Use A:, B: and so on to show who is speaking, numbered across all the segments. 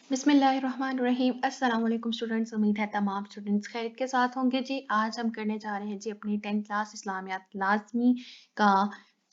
A: बिस्मिल्लाहिर्रहमानिर्रहीम। अस्सलाम वालेकुम स्टूडेंट्स, उम्मीद है तमाम स्टूडेंट्स खैरियत के साथ होंगे जी। आज हम करने जा रहे हैं जी अपनी 10th क्लास इस्लामियात लाजमी का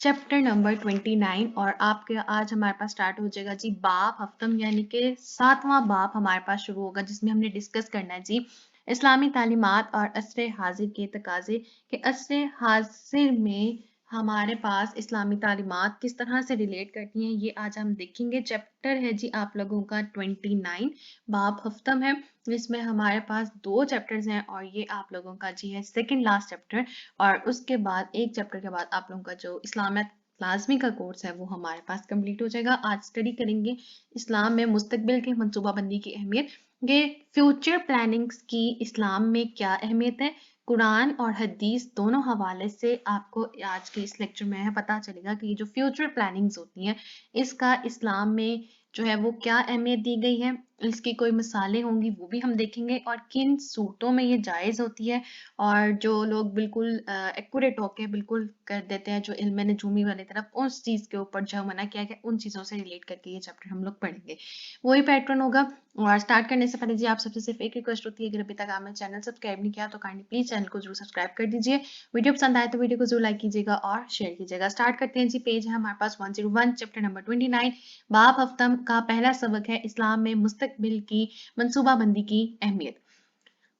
A: चैप्टर नंबर 29 और आपके आज हमारे पास स्टार्ट हो जाएगा जी बाब हफ्तम, यानी कि 7वां बाब हमारे पास शुरू होगा, जिसमें हमने डिस्कस करना है जी इस्लामी तालीमात और असर हाजिर के तकाजे कि असर हाजिर में हमारे पास इस्लामी तालीमात किस तरह से रिलेट करती हैं, ये आज हम देखेंगे। चैप्टर है जी आप लोगों का 29, बाब हफ्तम है। इसमें हमारे पास 2 चैप्टर्स हैं और ये आप लोगों का जी है सेकंड लास्ट चैप्टर। और उसके बाद एक चैप्टर के बाद आप लोगों का जो इस्लामियत लाजमी का कोर्स है वो हमारे पास कंप्लीट हो जाएगा। आज स्टडी करेंगे इस्लाम में मुस्तकबिल की मनसूबाबंदी की अहमियत, ये फ्यूचर प्लानिंग्स की इस्लाम में क्या अहमियत है। कुरान और हदीस दोनों हवाले से आपको आज के इस लेक्चर में है पता चलेगा कि ये जो फ्यूचर प्लानिंग्स होती हैं इसका इस्लाम में जो है वो क्या अहमियत दी गई है, इसकी कोई मिसालें होंगी वो भी हम देखेंगे और किन सूरतों में ये जायज़ होती है। और जो लोग बिल्कुल एक्यूरेट होके बिल्कुल कर देते हैं जो इल्म नजूमी वाली तरफ, उस चीज़ के ऊपर जो मना किया गया उन चीज़ों से रिलेट करके ये चैप्टर हम लोग पढ़ेंगे, वही पैटर्न होगा। और स्टार्ट करने से पहले जी आप सबसे सिर्फ एक रिक्वेस्ट होती है, अगर अभी तक आपने चैनल सब्सक्राइब नहीं किया तो काइंडली प्लीज चैनल को जरूर सब्सक्राइब कर दीजिए। वीडियो पसंद आए तो वीडियो को जरूर लाइक कीजिएगा और शेयर कीजिएगा। स्टार्ट करते हैं जी। पेज है हमारे पास 101, चैप्टर नंबर 29, बाब हफ्तम का पहला सबक है इस्लाम में मुस्तकबिल की मनसूबाबंदी की अहमियत।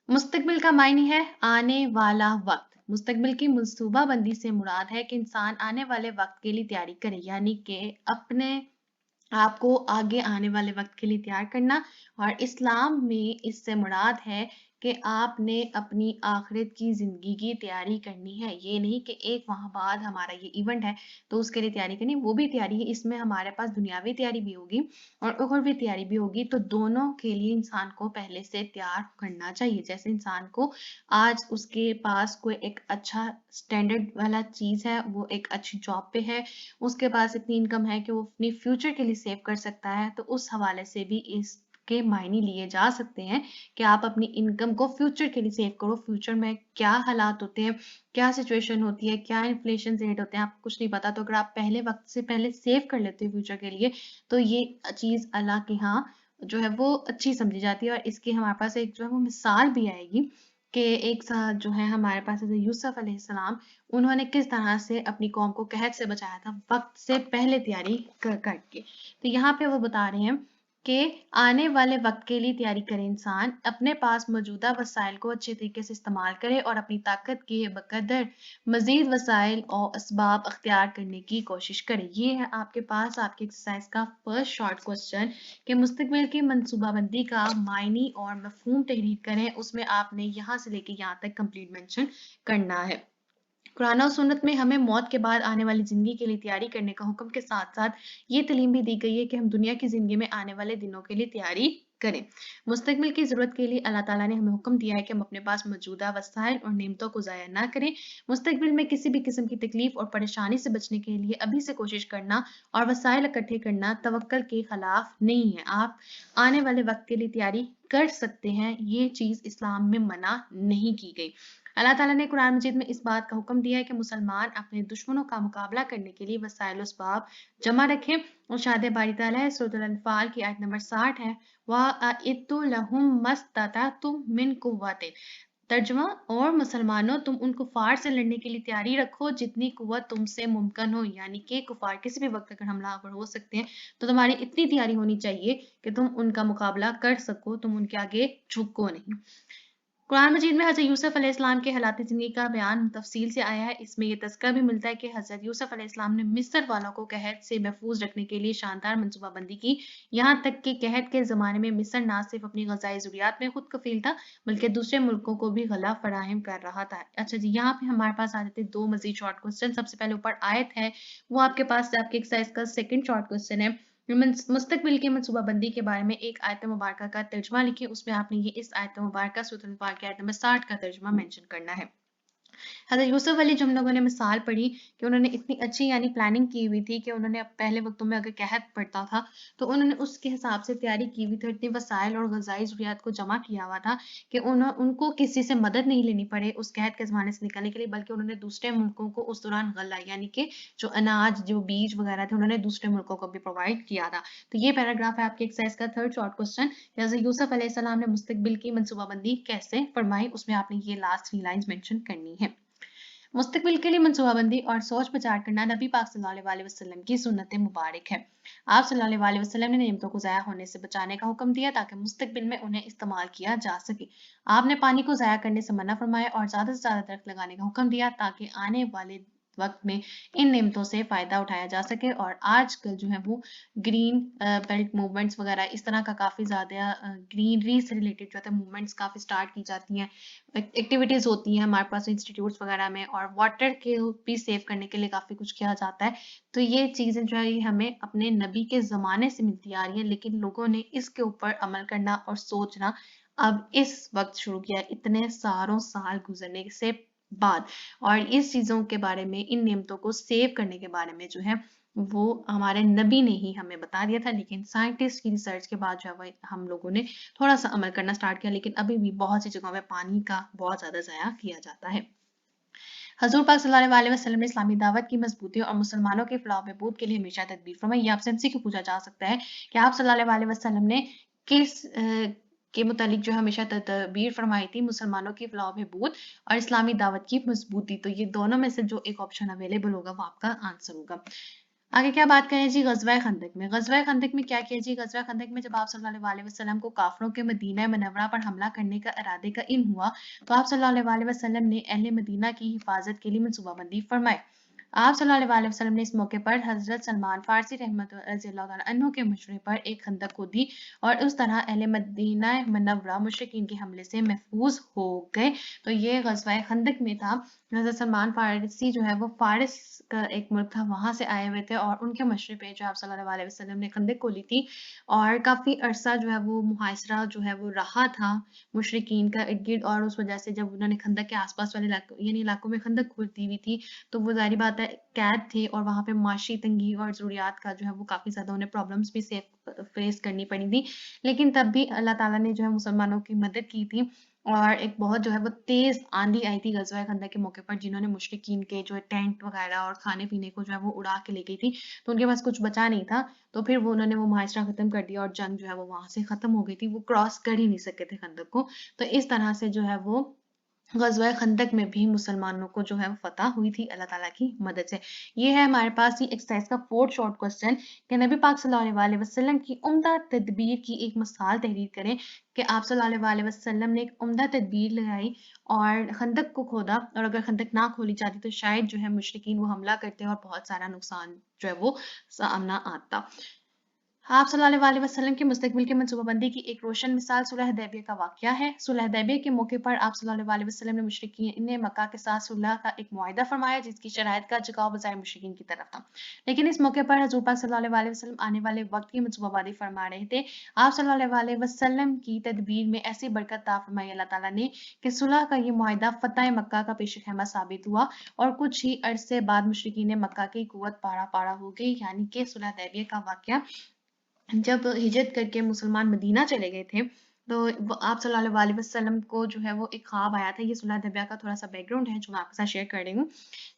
A: मुस्तकबिल का मायने है आने वाला वक्त। मुस्तकबिल की मनसूबाबंदी से मुराद है कि इंसान आने वाले वक्त के लिए तैयारी करे, यानी कि अपने आपको आगे आने वाले वक्त के लिए तैयार करना। और इस्लाम में इससे मुराद है कि आपने अपनी आखिरत की ज़िंदगी की तैयारी करनी है। ये नहीं कि एक माह बाद हमारा ये इवेंट है तो उसके लिए तैयारी करनी, वो भी तैयारी है। इसमें हमारे पास दुनियावी तैयारी भी होगी और उखरवी तैयारी भी होगी, तो दोनों के लिए इंसान को पहले से तैयार करना चाहिए। जैसे इंसान को आज उसके पास कोई एक अच्छा स्टैंडर्ड वाला चीज़ है, वो एक अच्छी जॉब पे है, उसके पास इतनी इनकम है कि वो अपनी फ्यूचर के लिए सेव कर सकता है, तो उस हवाले से भी इसके मायने लिए जा सकते हैं कि आप अपनी इनकम को फ्यूचर के लिए सेव करो। फ्यूचर में क्या हालात होते हैं, क्या सिचुएशन होती है, क्या इन्फ्लेशन रेट होते हैं, आपको कुछ नहीं पता, तो अगर आप पहले वक्त से पहले सेव कर लेते हो फ्यूचर के लिए तो ये चीज़ अल्लाह के यहाँ जो है वो अच्छी समझी जाती है। और इसकी हमारे पास एक जो है वो मिसाल भी आएगी कि एक साथ जो है हमारे पास यूसुफ अलैहिस्सलाम, उन्होंने किस तरह से अपनी कौम को कहत से बचाया था वक्त से पहले तैयारी करके। तो यहाँ पे वो बता रहे हैं कि आने वाले वक्त के लिए तैयारी करे, इंसान अपने पास मौजूदा वसाइल को अच्छे तरीके से इस्तेमाल करे और अपनी ताकत के बकदर मजीद वसाइल और असबाब अख्तियार करने की कोशिश करे। ये है आपके पास आपके एक्सरसाइज का फर्स्ट शॉर्ट क्वेश्चन कि मुस्तकबिल की मनसूबाबंदी का मायनी और मफहूम तहरीर करें। उसमें आपने यहाँ से लेके यहाँ तक कंप्लीट मेंशन करना है। कुरान और सुन्नत में हमें मौत के बाद आने वाली ज़िंदगी के लिए तैयारी करने का हुक्म के साथ-साथ ये तालीम भी दी गई है कि हम दुनिया की ज़िंदगी में आने वाले दिनों के लिए तैयारी करें। मुस्तकबिल की ज़रूरत के लिए अल्लाह ताला ने हमें हुक्म दिया है कि हम अपने पास मौजूदा वसाइल और नेमतों को ज़ाया ना करें। मुस्तकबिल में किसी भी किस्म की तकलीफ और परेशानी से बचने के लिए अभी से कोशिश करना और वसाइल इकट्ठे करना तवक्कल के खिलाफ नहीं है। आप आने वाले वक्त के लिए तैयारी कर सकते हैं, ये चीज़ इस्लाम में मना नहीं की गई। अल्लाह ताला ने कुरान मजीद में इस बात का हुक्म दिया है कि मुसलमान अपने दुश्मनों का मुकाबला करने के लिए वसाइल असबाब जमा रखें। और शायद बारी ताला है सूरह अल-अनफाल की आयत नंबर 60 है, वअइद्दु लहुम मस्ततअतुम मिन कुव्वतिन। तर्जुमा, और मुसलमानों तुम उन कुफार से लड़ने के लिए तैयारी रखो जितनी कुव्वत तुमसे मुमकिन हो, यानी कि कुफार किसी भी वक्त अगर हमलावर हो सकते हैं तो तुम्हारी इतनी तैयारी होनी चाहिए कि तुम उनका मुकाबला कर सको, तुम उनके आगे झुको नहीं। कुरान मजीद में हज़रत यूसुफ अलैहिस्सलाम के हालात ज़िंदगी का बयान तफसील से आया है। इसमें ये तज़किरा भी मिलता है कि हज़रत यूसुफ अलैहिस्सलाम ने मिस्र वालों को कहत से महफूज रखने के लिए शानदार मनसूबाबंदी की। यहाँ तक कि कहत के ज़माने में मिस्र ना सिर्फ अपनी ग़ज़ाई ज़रूरियात में खुद कफ़ील था बल्कि दूसरे मुल्कों को भी गला फराहम कर रहा था। अच्छा जी, यहाँ पे हमारे पास आ जाते हैं 2 मज़ीद शॉर्ट क्वेश्चन। सबसे पहले ऊपर आयत है, वो आपके पास आपके एक्सरसाइज का सेकंड शॉर्ट क्वेश्चन है। मुस्तकबिल की मनसूबाबंदी के बारे में एक आयत मुबारका का तर्जुमा लिखिए। उसमें आपने ये इस आयत मुबारका सूरह अल-अनफाल की आयत नंबर 60 का तर्जुमा मेंशन करना है। हज़रत यूसुफ़ अली जो हम लोगों ने मिसाल पढ़ी कि उन्होंने इतनी अच्छी यानी प्लानिंग की हुई थी कि उन्होंने अब पहले वक़्तों में अगर कहत पड़ता था, तो उन्होंने उसके हिसाब से तैयारी की हुई थी, इतनी वसाइल और ग़ज़ाई ज़रूरियात को जमा किया हुआ था कि उनको किसी से मदद नहीं लेनी पड़े उस कहत के ज़माने से निकलने के लिए, बल्कि उन्होंने दूसरे मुल्कों को उस दौरान गल्ला यानी कि जो अनाज, जो बीज वग़ैरह थे, उन्होंने दूसरे मुल्कों को भी प्रोवाइड किया था। तो ये पैराग्राफ है आपकी एक्सरसाइज़ का 3rd शॉर्ट क्वेश्चन कि हज़रत यूसुफ़ अलैहिस्सलाम ने मुस्तकबिल की मंसूबाबंदी कैसे फरमाई, उसमें आपने ये लास्ट 3 लाइन्स मेंशन करनी है। मुस्तकबिल के लिए मंसूबाबंदी और सोच विचार करना नबी पाक सल्लल्लाहु अलैहि वसल्लम की सुन्नत मुबारक है। आप सल्लल्लाहु अलैहि वसल्लम ने नेमतों को ज़ाया होने से बचाने का हुक्म दिया ताकि मुस्तकबिल में उन्हें इस्तेमाल किया जा सके। आपने पानी को ज़ाया करने से मना फरमाया और ज़्यादा से ज़्यादा दरख्त लगाने का हुक्म दिया ताकि आने वाले वक्त में इन नेमतों से फ़ायदा उठाया जा सके। और आजकल जो है वो ग्रीन बेल्ट मूवमेंट्स वगैरह इस तरह का काफ़ी ज़्यादा ग्रीनरी से रिलेटेड जो है मूवमेंट्स काफ़ी स्टार्ट की जाती हैं, एक्टिविटीज़ होती हैं हमारे पास इंस्टीट्यूट्स वगैरह में, और वाटर के भी सेव करने के लिए काफ़ी कुछ किया जाता है। तो ये चीज़ें जो है ये हमें अपने नबी के ज़माने से मिलती आ रही हैं, लेकिन लोगों ने इसके ऊपर अमल करना और सोचना अब इस वक़्त शुरू किया है, इतने सालों साल गुज़रने से बाद। और इस चीज़ों के बारे में, इन नेमतों को सेव करने के बारे में जो है वो हमारे नबी ने ही हमें बता दिया था, लेकिन साइंटिस्ट की रिसर्च के बाद जो है वो हम लोगों ने थोड़ा-सा अमल करना स्टार्ट किया, लेकिन अभी भी बहुत सी जगहों पे पानी का बहुत ज़्यादा ज़ाया किया जाता है। हज़ूर पाक सल्लल्लाहु अलैहि वसल्लम ने इस्लामी दावत की मज़बूती और मुसलमानों के फलाह व बहबूद के लिए हमेशा तदबीर फरमाई। ये आपसे एमसीक्यू पूछा जा सकता है कि आप सल्लल्लाहु अलैहि वसल्लम ने किस के मुतालिक जो हमेशा तदबीर फरमाई थी, मुसलमानों की फलाह व बहबूद और इस्लामी दावत की मज़बूती? तो ये दोनों में से जो एक ऑप्शन अवेलेबल होगा वो आपका आंसर होगा। आगे क्या बात करें जी ग़ज़वा खंदक में। ग़ज़वा खंदक में क्या किया जी? ग़ज़वा खंदक में जब आप सल्लल्लाहु अलैहि वसल्लम को काफ़िरों के मदीना मनव्वरा पर हमला करने का इरादे का इल्म हुआ, तो आप सल्लल्लाहु अलैहि वसल्लम ने अहले मदीना की हिफाज़त के लिए मंसूबाबंदी फरमाई। आप सल्लल्लाहु अलैहि वसल्लम ने इस मौके पर हज़रत सलमान फ़ारसी रज़ियल्लाहु तआला अन्हु के मशवरे पर एक खंदक खोदी और उस तरह अहले मदीना मनव्वरा मुशरिकीन के हमले से महफूज़ हो गए। तो ये ग़ज़वा खंदक में था। हज़रत सलमान फ़ारसी जो है वो फ़ारिस का एक मुल्क था, वहाँ से आए हुए थे और उनके मशवरे पे जो आप सल्लल्लाहु अलैहि वसल्लम ने खंदक खोली थी और काफ़ी अरसा जो है वो मुहासरा जो है वो रहा था मुशरिकीन का इर्द-गिर्द, और उस वजह से जब उन्होंने खंदक के आस-पास वाले इलाकों में खंदक खोद दी हुई थी, तो वो ज़ाहिर बात है कैद थे और वहाँ पे माशी तंगी और ज़रूरियात का जो है वो काफ़ी ज़्यादा उन्हें प्रॉब्लम्स भी फेस करनी पड़ी थी। लेकिन तब भी अल्लाह ताला ने जो है मुसलमानों की मदद की थी और एक बहुत जो है वो तेज़ आंधी आई थी ग़ज़वा खंदक के मौके पर, जिन्होंने मुशरिकीन के जो है टेंट वगैरह और खाने-पीने को जो है वो उड़ा के ले गई थी। तो उनके पास कुछ बचा नहीं था, तो फिर उन्होंने वो मुहासरा ख़त्म कर दिया और जंग जो है वो वहाँ से ख़त्म हो गई थी। वो क्रॉस कर ही नहीं सके थे खंदक को। तो इस तरह से जो है वो ग़ज़वा खंदक में भी मुसलमानों को जो है फ़तह हुई थी अल्लाह ताला की मदद से। ये है हमारे पास ये एक्सरसाइज़ का 4th शॉर्ट क्वेश्चन कि नबी पाक सल्लल्लाहु अलैहि वसल्लम की उम्दा तदबीर की एक मिसाल तहरीर करें कि आप सल्लल्लाहु अलैहि वसल्लम ने एक उम्दा तदबीर लगाई और खंदक को खोदा, और अगर खंदक ना खोली जाती तो शायद जो है मुशरिकीन वो हमला करते और बहुत सारा नुकसान जो है वो सामना आता। आप सल्लल्लाहु अलैहि वसल्लम की मुस्तकबिल की मंसूबाबंदी की एक रोशन मिसाल सुलह हुदैबिया का वाक़या है। सुलह हुदैबिया के मौके पर आप सल्लल्लाहु अलैहि वसल्लम ने मुशरिकीन ने मक्का के साथ सुलह का एक मुआहिदा फरमाया, जिसकी शराइत का झुकाव बज़ाहिर मुशरिकीन की तरफ था। लेकिन इस मौके पर हज़ूर पाक सल्लल्लाहु अलैहि वसल्लम आने वाले वक़्त की मंसूबाबंदी फरमा रहे थे। आप सल्लल्लाहु अलैहि वसल्लम की तदबीर में ऐसी बरकत अता फरमाई अल्लाह ताला ने कि सुलह का ये मुआहिदा फ़तह मक्का का पेश-ए-ख़ैमा साबित हुआ और कुछ ही अरसे बाद मुशरिकीन मक्का की कुव्वत पारा-पारा हो गई, यानी कि सुलह हुदैबिया का वाक़या जब हिजरत करके मुसलमान मदीना चले गए थे, तो आप सल्लल्लाहु अलैहि वसल्लम को जो है वो एक ख्वाब आया था। ये सुलह हुदैबिया का थोड़ा-सा बैकग्राउंड है जो मैं आपके साथ शेयर कर रही हूँ।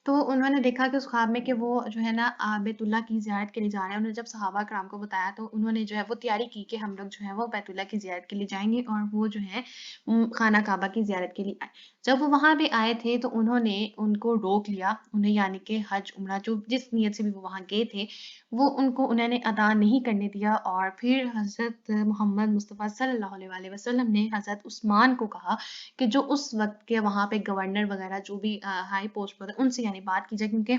A: तो उन्होंने देखा कि उस ख्वाब में कि वो जो है ना बैतुल्लाह की ज़ियारत के लिए जा रहे हैं। उन्होंने जब सहाबा कराम को बताया तो उन्होंने जो है वो तैयारी की कि हम लोग जो है वो बैतुल्लाह की ज़ियारत के लिए जाएँगे और वो जो है खाना काबा की ज़ियारत के लिए आए। जब वो वहाँ पे आए थे तो उन्होंने उनको रोक लिया, उन्हें यानी कि हज, उम्रा जो जिस नियत से भी वो वहाँ गए थे, वो उन्होंने अदा नहीं करने दिया और फिर हज़रत मोहम्मद मुस्तफ़ा सल्लल्लाहु अलैहि वसल्लम ने हज़रत उस्मान को कहा कि जो उस वक़्त के वहाँ पे गवर्नर वग़ैरह जो भी हाई पोस्ट पर थे, उनसे यानी बात की जाए, क्योंकि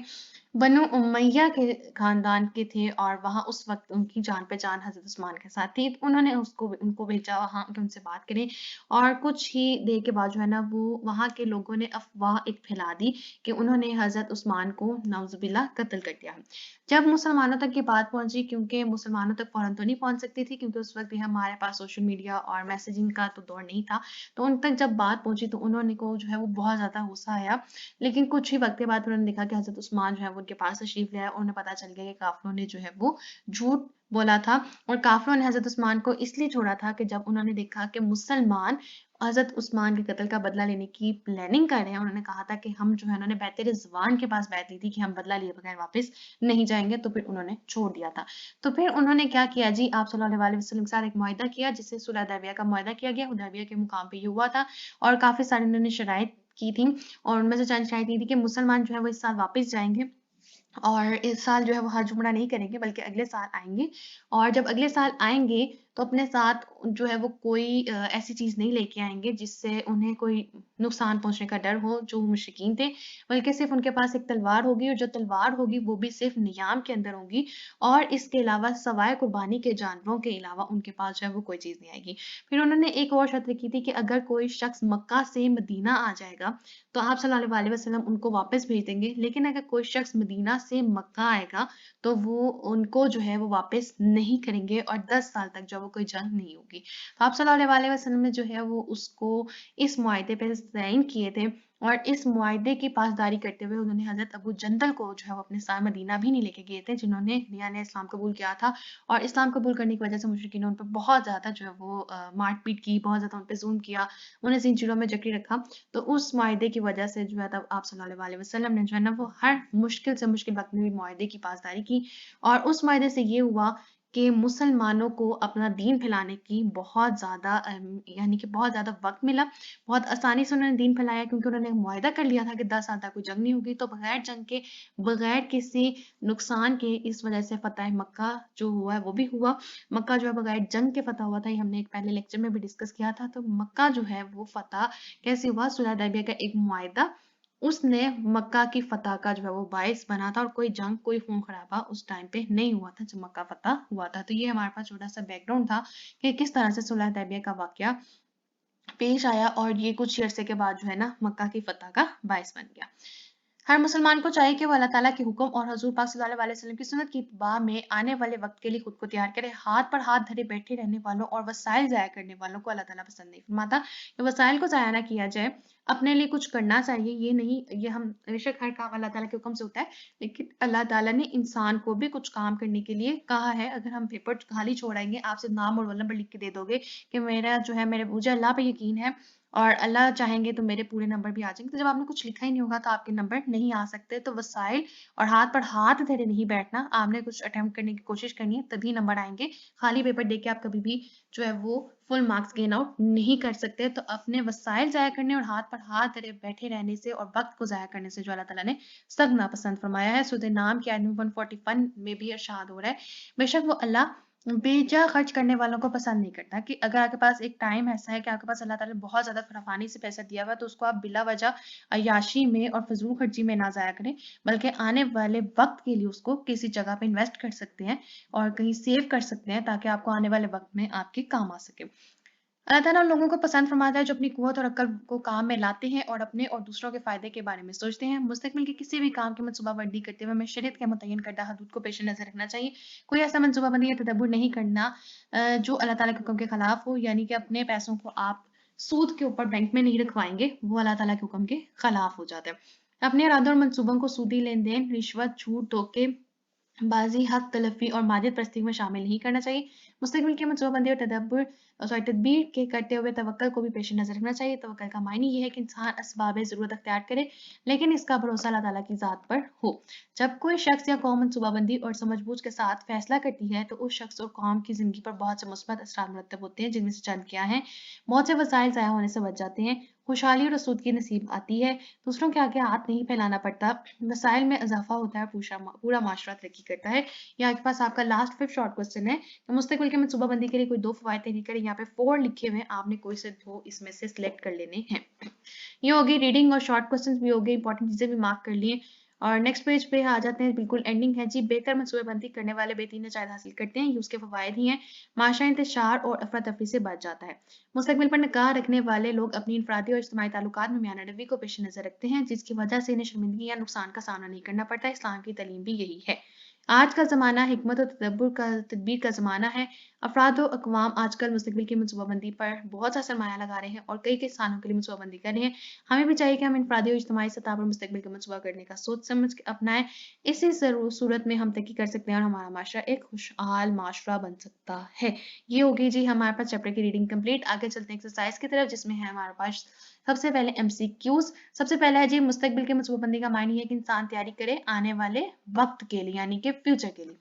A: बनु उमैया के खानदान के थे और वहाँ उस वक़्त उनकी जान-पहचान हज़रत उस्मान के साथ थी। तो उन्होंने उनको भेजा वहाँ कि उनसे बात करें और कुछ ही देर के बाद जो है ना वो वहाँ के लोगों ने अफ़वाह एक फैला दी कि उन्होंने हज़रत उस्मान को नाउज़ुबिल्लाह कत्ल कर दिया है। जब मुसलमानों तक ये बात पहुँची, क्योंकि मुसलमानों तक फ़ौरन तो नहीं पहुँच सकती थी क्योंकि उस वक़्त भी हमारे पास सोशल मीडिया और मैसेजिंग का तो दौर नहीं था। तो उन तक जब बात पहुँची तो उन्होंने को जो है वो बहुत ज़्यादा गुस्सा आया। लेकिन कुछ ही वक़्त के बाद उन्होंने देखा कि हज़रत उस्मान जो है वो उनके पास तशरीफ़ ले आए और उन्हें पता चल गया कि काफ़िरों ने जो है वो झूठ बोला था और काफ़िरों ने हज़रत उस्मान को इसलिए छोड़ा था कि जब उन्होंने देखा कि मुसलमान हज़रत उस्मान के कत्ल का बदला लेने की प्लानिंग कर रहे हैं, उन्होंने कहा था कि हम जो है उन्होंने बैत रिज़वान के पास बैत ली थी कि हम बदला लिए बगैर वापस नहीं जाएँगे, तो फिर उन्होंने छोड़ दिया था। तो फिर उन्होंने क्या किया जी, आप सल्लल्लाहु अलैहि वसल्लम के साथ एक मुआहिदा किया जिसे सुलह हुदैबिया का मुआहिदा किया गया। हुदैबिया के मुकाम पे ये हुआ था और काफ़ी सारी उन्होंने शराइत की थी और उनमें से चंद शराइत ये थी कि मुसलमान जो है वो इस साल वापस जाएँगे और इस साल जो है वो हज उम्रा नहीं करेंगे बल्कि अगले साल आएँगे और जब अगले साल आएँगे तो अपने साथ जो है वो कोई ऐसी चीज़ नहीं लेके आएँगे जिससे उन्हें कोई नुकसान पहुँचने का डर हो जो मुशरिकीन थे, बल्कि सिर्फ़ उनके पास एक तलवार होगी और जो तलवार होगी वो भी सिर्फ़ नियाम के अंदर होगी और इसके अलावा सवाए कुर्बानी के जानवरों के अलावा उनके पास जो है वो कोई चीज़ नहीं आएगी। फिर उन्होंने एक और शर्त रखी थी कि अगर कोई शख्स मक्का से मदीना आ जाएगा तो आप सल्लल्लाहु अलैहि वसल्लम उनको वापस भेज देंगे। लेकिन अगर कोई शख्स मदीना से मक्का आएगा, तो वो उनको जो है वो वापस नहीं करेंगे और 10 साल तक जो है वो कोई जंग नहीं होगी। तो आप सल्लल्लाहु अलैहि वसल्लम ने जो है वो उसको इस मुआहिदे पे साइन किए थे और इस मुआहिदे की पासदारी करते हुए उन्होंने हज़रत अबू जंदल को जो है वो अपने साथ मदीना भी नहीं लेके गए थे, जिन्होंने नया-नया इस्लाम कबूल किया था और इस्लाम कबूल करने की वजह से मुशरिकीन ने उन पे बहुत ज़्यादा जो है वो मार-पीट की, बहुत ज़्यादा उन पे ज़ुल्म किया, उन्हें ज़ंजीरों में जकड़ी रखा। तो उस मुआहिदे की वजह से जो है तब आप सल्लल्लाहु अलैहि वसल्लम ने जो है ना वो हर मुश्किल से मुश्किल वक़्त में भी मुआहिदे की पासदारी की और उस मुआहिदे से ये हुआ कि मुसलमानों को अपना दीन फैलाने की बहुत ज़्यादा यानी कि बहुत ज़्यादा वक़्त मिला। बहुत आसानी से उन्होंने दीन फैलाया क्योंकि उन्होंने मुआहिदा कर लिया था कि 10 साल तक कोई जंग नहीं होगी। तो बगैर जंग के, बगैर किसी नुकसान के इस वजह से फ़तह मक्का जो हुआ है वो भी हुआ। मक्का जो है बगैर जंग के फ़तह हुआ था, ये हमने एक पहले लेक्चर में भी डिस्कस किया था। तो मक्का जो है वो फ़तह कैसे हुआ? सुलह हुदैबिया का एक मुआहिदा उसने मक्का की फ़तह का जो है वो बाइस बना था और कोई जंग, कोई खून-खराबा उस टाइम पे नहीं हुआ था जब मक्का फ़तह हुआ था। तो ये हमारे पास छोटा-सा बैकग्राउंड था कि किस तरह से सुलह हुदैबिया का वाक़या पेश आया और ये कुछ ही अरसे के बाद जो है ना मक्का की फ़तह का बाइस बन गया। हर मुसलमान को चाहिए कि वो अल्लाह ताला के हुक्म और हज़ूर पाक सल्लल्लाहु अलैहि वसल्लम की सुन्नत की इत्तिबा में आने वाले वक़्त के लिए खुद को तैयार करे। हाथ पर हाथ धरे बैठे रहने वालों और वसाइल ज़ाया करने वालों को अल्लाह ताला पसंद नहीं फरमाता। कि वसाइल को ज़ाया ना किया जाए, अपने लिए कुछ करना चाहिए, ये नहीं ये हम बेशक हर काम अल्लाह ताला के हुक्म से होता है, लेकिन अल्लाह ताला ने इंसान को भी कुछ काम करने के लिए कहा है। अगर हम पेपर खाली छोड़ आएँगे, आप सिर्फ़ नाम और रोल नंबर लिख के दे दोगे कि मेरा जो है मेरे मुझे अल्लाह पे यकीन है और अल्लाह चाहेंगे तो मेरे पूरे नंबर भी आ जाएँगे। तो जब आपने कुछ लिखा ही नहीं होगा तो आपके नंबर नहीं आ सकते। तो वसाइल और हाथ पर हाथ धरे नहीं बैठना, आपने कुछ अटेम्प्ट करने की कोशिश करनी है तभी नंबर आएँगे। खाली पेपर देके आप कभी भी जो है वो फुल मार्क्स गेन आउट नहीं कर सकते। तो अपने वसाइल ज़ाया करने और हाथ पर हाथ धरे बैठे रहने से और वक़्त को ज़ाया करने से जो अल्लाह ताला ने सख्त नापसंद फरमाया है। सूरह नाम की आयत नंबर 141 में भी इरशाद हो रहा है, बेशक वो अल्लाह बेजा खर्च करने वालों को पसंद नहीं करता। कि अगर आपके पास एक टाइम ऐसा है कि आपके पास अल्लाह ताला ने बहुत ज़्यादा फरावानी से पैसा दिया हुआ है, तो उसको आप बिला वजह अय्याशी में और फ़िज़ूल खर्ची में ना ज़ाया करें, बल्कि आने वाले वक़्त के लिए उसको किसी जगह पे इन्वेस्ट कर सकते हैं और कहीं सेव कर सकते हैं ताकि आपको आने वाले वक़्त में आपके काम आ सके। अल्लाह ताला उन लोगों को पसंद फरमाता है जो अपनी कुव्वत और अक्ल को काम में लाते हैं और अपने और दूसरों के फ़ायदे के बारे में सोचते हैं। मुस्तक़बिल के किसी भी काम की मनसूबाबंदी करते हुए हमें शरीयत के मुतय्यन करदा हदूद को पेश नज़र रखना चाहिए। कोई ऐसा मनसूबाबंदी या तदब्बुर नहीं करना जो अल्लाह ताला के हुक्म के खिलाफ हो, यानी कि अपने पैसों को आप सूद के ऊपर बैंक में नहीं रखवाएँगे, वो अल्लाह ताला के हुक्म के खिलाफ हो जाता है। अपने इरादों और मंसूबों को सूदी लेन-देन, रिश्वत, झूठ, धोखे बाज़ी, हक़ तलफ़ी और मादियत परस्ती में शामिल नहीं करना चाहिए। मुस्तक़बिल की मनसूबाबंदी और तदबीर के करते हुए तवक्कुल को भी पेश नज़र रखना चाहिए। तवक्कुल का मायने ये है कि इंसान असबाब ज़रूरत अख्तियार करे, लेकिन इसका भरोसा अल्लाह ताला की ज़ात पर हो। जब कोई शख़्स या कौम मनसूबाबंदी और समझ-बूझ के साथ फ़ैसला करती है, तो उस शख़्स और कौम की ज़िंदगी पर बहुत से मुस्बत असरात मुरतब होते हैं, जिनमें से चंद क्या हैं? बहुत से वसाइल ज़ाया होने से बच जाते हैं, खुशहाली और आसूदगी नसीब आती है, दूसरों के आगे हाथ नहीं फैलाना पड़ता, वसाइल में इज़ाफ़ा होता है, पूरा माशरा तरक्की करता है। ये आपके पास आपका लास्ट 5th शॉर्ट क्वेश्चन है कि मुस्तक़बिल की मनसूबाबंदी के लिए कोई 2 फ़वाइद तहरीर करें। यहाँ पे 4 लिखे हुए हैं, आपने कोई से 2 इसमें से सिलेक्ट कर लेने हैं। ये हो गई रीडिंग और शॉर्ट क्वेश्चंस भी हो गए, इंपॉर्टेंट चीज़ें भी मार्क कर लिए। और नेक्स्ट पेज पे आ जाते हैं, बिल्कुल एंडिंग है जी। बेहतर मनसूबेबंदी करने वाले बेहतरीन नतीजे हासिल करते हैं, ये उसके फवायद ही हैं। माशरा इंतशार और अफरा तफरी से बच जाता है। मुस्तकबिल पर निगाह रखने वाले लोग अपनी इनफरादी और इज्तिमाई ताल्लुकात में मियाना रवि को पेश नज़र रखते हैं, जिसकी वजह से इन्हें शर्मिंदगी या नुकसान का सामना नहीं करना पड़ता। इस्लाम की तालीम भी यही है। आज का ज़माना हिकमत और तदबीर का ज़माना है। अफराद व अक़वाम आजकल मुस्तकबिल की मनसूबाबंदी पर बहुत सा सरमाया लगा रहे हैं और कई स्थानों के लिए मनसूबाबंदी कर रहे हैं। हमें भी चाहिए कि हम इनफरादी और इज्तिमाई सतह पर मुस्तकबिल का मनसूबा करने का सोच समझ के अपनाएं। इसी सूरत में हम तरक्की कर सकते हैं और हमारा माशरा एक खुशहाल माशरा बन सकता है। ये होगी जी हमारे पास चैप्टर की रीडिंग कंप्लीट। आगे चलते हैं एक्सरसाइज की तरफ, जिसमें है हमारे पास सबसे पहले MCQs। सबसे पहला है जी, मुस्तकबिल के मनसूबाबंदी का मायने है कि इंसान तैयारी करे आने वाले वक्त के लिए, यानी कि फ्यूचर के लिए।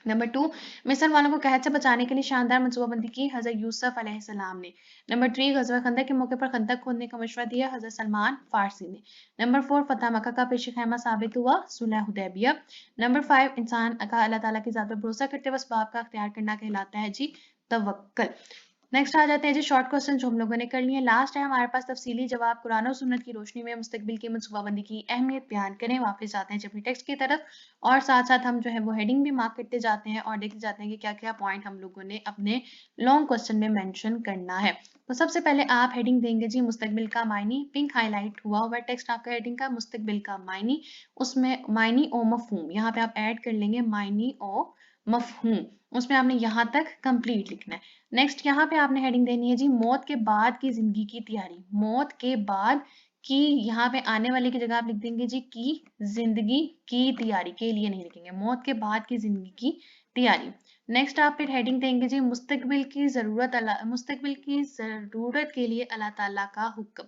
A: नंबर 2, मिस्र वालों को कहत से बचाने के लिए शानदार मनसूबाबंदी की हज़रत यूसुफ अलैहिस्सलाम ने। नंबर 3, गज़वा खंदक के मौके पर खंदक खोदने का मशवरा दिया हज़रत सलमान फारसी ने। नंबर 4, फतह मक्का का पेश खैमा साबित हुआ सुलह हुदैबिया। नंबर 5, इंसान का अल्लाह ताला की ज़ात पर भरोसा करते हुए असबाब का अख्तियार करना कहलाता है जी तवक्कुल। नेक्स्ट आ जाते हैं जी शॉर्ट क्वेश्चन जो हम लोगों ने कर लिए। लास्ट है हमारे पास तफसीली जवाब। कुरान और सुन्नत की रोशनी में मुस्तकबिल की मनसूबाबंदी की अहमियत बयान करें। वापस जाते हैं अपनी टेक्स्ट की तरफ और साथ साथ हम जो है वो हेडिंग भी मार्क करते जाते हैं और देखते जाते हैं कि क्या क्या पॉइंट हम लोगों ने अपने लॉन्ग क्वेश्चन में मेंशन करना है। तो सबसे पहले आप हेडिंग देंगे जी मुस्तकबिल का मायनी। पिंक हाईलाइट हुआ हुआ टेक्स्ट आपका हेडिंग का मुस्तकबिल का मायनी, उसमें मायनी ओ मफहूम, यहाँ पे आप ऐड कर लेंगे मायनी ओ मफहूम, उसमें आपने यहाँ तक कंप्लीट लिखना है। नेक्स्ट यहाँ पे आपने हेडिंग देनी है जी मौत के बाद की जिंदगी की तैयारी। मौत के बाद की, यहाँ पे आने वाले की जगह आप लिख देंगे जी की जिंदगी की तैयारी, के लिए नहीं लिखेंगे, मौत के बाद की जिंदगी की तैयारी। नेक्स्ट आप फिर हेडिंग देंगे जी मुस्तकबिल की जरूरत के लिए अल्लाह ताला का हुक्म।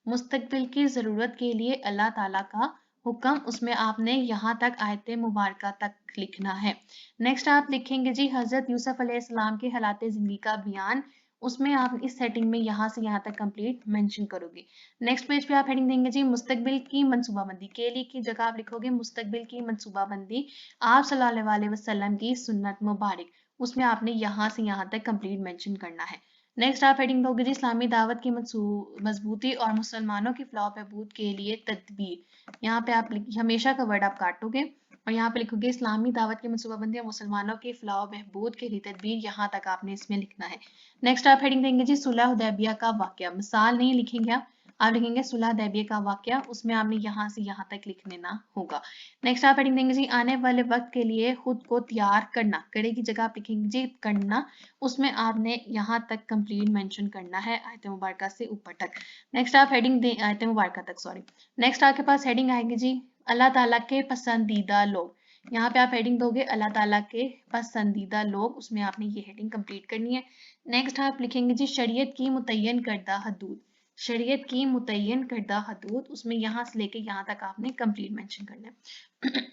A: मुस्तकबिल की जरूरत के लिए अल्लाह ताला का हुक्म, उसमें आपने यहाँ तक आयत मुबारक तक लिखना है। नेक्स्ट आप लिखेंगे जी हजरत यूसुफ अलैहिस्सलाम के हालात जिंदगी का बयान, उसमें आप इस सेटिंग में यहाँ से यहाँ तक कंप्लीट मेंशन करोगे। नेक्स्ट पेज पे आप हेडिंग देंगे जी मुस्तकबिल की मनसूबाबंदी, के लिए की जगह आप लिखोगे मुस्तकबिल की मनसूबाबंदी आप सल्लल्लाहु अलैहि वसल्लम की सुन्नत मुबारक, उसमें आपने यहाँ से यहाँ तक कंप्लीट मेंशन करना है। नेक्स्ट आप हेडिंग दोगे जी इस्लामी दावत की मजबूती और मुसलमानों की फलाह बहबूद के लिए तदबीर, यहाँ पे आप हमेशा का वर्ड आप काटोगे और यहाँ पे लिखोगे इस्लामी दावत की मनसूबाबंदी और मुसलमानों की फलाह बहबूद के लिए तदबीर, यहाँ तक आपने इसमें लिखना है। नेक्स्ट आप हेडिंग देंगे जी सुलह हुदैबिया का वाकया, मिसाल नहीं लिखेंगे आप लिखेंगे सुलह हुदैबिया का वाकया, उसमें आपने यहाँ से यहाँ तक लिख लेना होगा। नेक्स्ट आप हेडिंग देंगे जी आने वाले वक्त के लिए खुद को तैयार करना, करे की जगह आप लिखेंगे जी करना, उसमें आपने यहाँ तक कंप्लीट मेंशन करना है आयत मुबारक से ऊपर तक। नेक्स्ट आप हेडिंग दें आयत मुबारक तक, सॉरी। नेक्स्ट आपके पास हेडिंग आएगी जी अल्लाह ताला के पसंदीदा लोग, यहाँ पे आप हेडिंग दोगे अल्लाह ताला के पसंदीदा लोग, उसमें आपने ये हेडिंग कंप्लीट करनी है। नेक्स्ट आप लिखेंगे जी शरीयत की मुतय्यन करदा हदूद, शरीयत की मुतय्यन करदा हदूद, उसमें यहाँ से लेके यहाँ तक आपने कंप्लीट मेंशन करना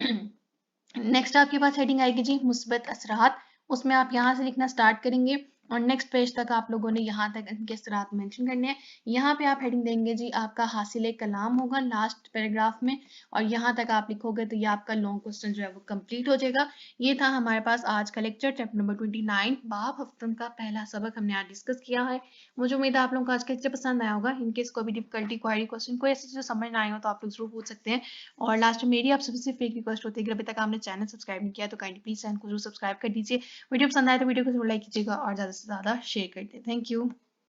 A: है। नेक्स्ट आपके पास हेडिंग आएगी जी मुस्बत असरात, उसमें आप यहाँ से लिखना स्टार्ट करेंगे और नेक्स्ट पेज तक आप लोगों ने यहाँ तक इनके असरात मेंशन करने हैं। यहाँ पे आप हेडिंग देंगे जी आपका हासिल कलाम होगा लास्ट पैराग्राफ में और यहाँ तक आप लिखोगे तो ये आपका लॉन्ग क्वेश्चन जो है वो कंप्लीट हो जाएगा। ये था हमारे पास आज का लेक्चर, चैप्टर नंबर 29 बाब हफ्तम का पहला सबक हमने आज डिस्कस किया है। मुझे उम्मीद है आप लोगों को आज का लेक्चर पसंद आया होगा। इनकेस कोई भी डिफिकल्टी क्वारी क्वेश्चन कोई ऐसी चीज़ समझ ना आए हो तो आप लोग जरूर पूछ सकते हैं। और लास्ट में मेरी आपसे सिर्फ एक रिक्वेस्ट होती है कि अभी तक आपने चैनल सब्सक्राइब नहीं किया तो काइंडली प्लीज चैनल को जरूर सब्सक्राइब कर दीजिए। वीडियो पसंद आए तो वीडियो को जरूर लाइक कीजिएगा और ज़्यादा से ज़्यादा शेयर कर दीजिए। Thank you.